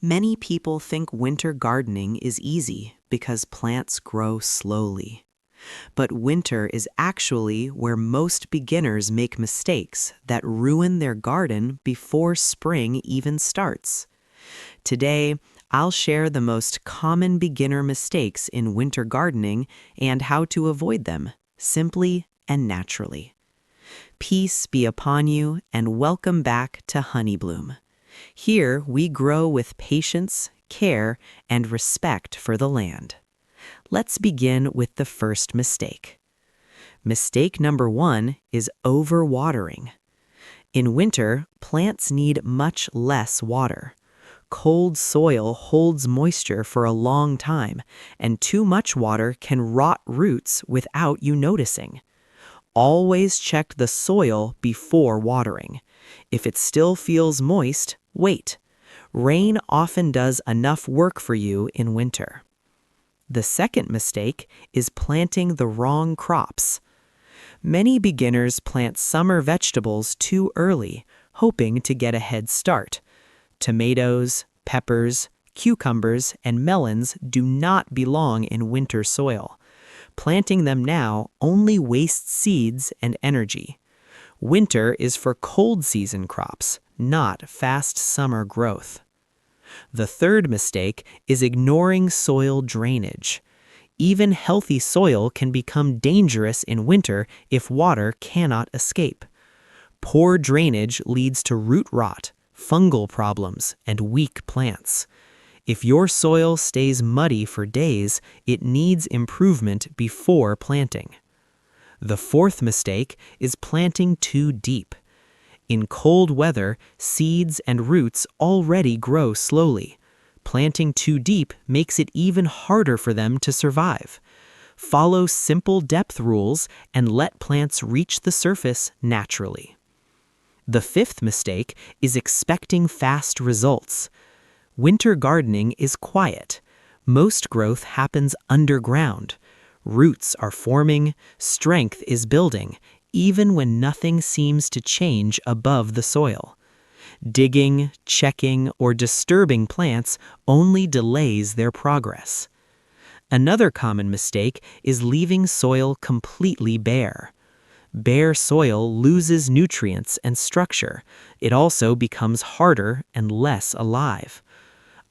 Many people think winter gardening is easy because plants grow slowly. But winter is actually where most beginners make mistakes that ruin their garden before spring even starts. Today, I'll share the most common beginner mistakes in winter gardening and how to avoid them, simply and naturally. Peace be upon you and welcome back to HoneyBloom. Here we grow with patience, care, and respect for the land. Let's begin with the first mistake. Mistake number 1 is overwatering. In winter, plants need much less water. Cold soil holds moisture for a long time, and too much water can rot roots without you noticing. Always check the soil before watering. If it still feels moist, wait. Rain often does enough work for you in winter. The second mistake is planting the wrong crops. Many beginners plant summer vegetables too early, hoping to get a head start. Tomatoes, peppers, cucumbers, and melons do not belong in winter soil. Planting them now only wastes seeds and energy. Winter is for cold season crops, not fast summer growth. The third mistake is ignoring soil drainage. Even healthy soil can become dangerous in winter if water cannot escape. Poor drainage leads to root rot, fungal problems, and weak plants. If your soil stays muddy for days, it needs improvement before planting. The fourth mistake is planting too deep. In cold weather, seeds and roots already grow slowly. Planting too deep makes it even harder for them to survive. Follow simple depth rules and let plants reach the surface naturally. The fifth mistake is expecting fast results. Winter gardening is quiet. Most growth happens underground. Roots are forming, strength is building, even when nothing seems to change above the soil. Digging, checking, or disturbing plants only delays their progress. Another common mistake is leaving soil completely bare. Bare soil loses nutrients and structure. It also becomes harder and less alive.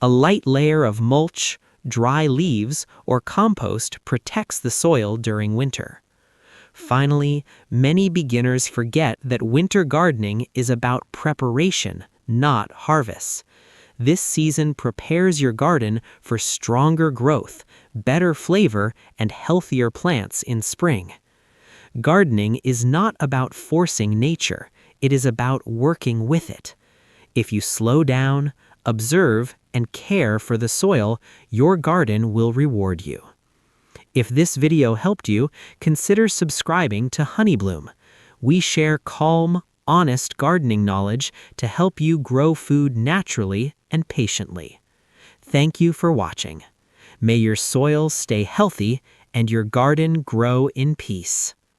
A light layer of mulch, dry leaves, or compost protects the soil during winter. Finally, many beginners forget that winter gardening is about preparation, not harvest. This season prepares your garden for stronger growth, better flavor, and healthier plants in spring. Gardening is not about forcing nature, it is about working with it. If you slow down, observe, and care for the soil, your garden will reward you. If this video helped you, consider subscribing to HoneyBloom. We share calm, honest gardening knowledge to help you grow food naturally and patiently. Thank you for watching. May your soil stay healthy and your garden grow in peace.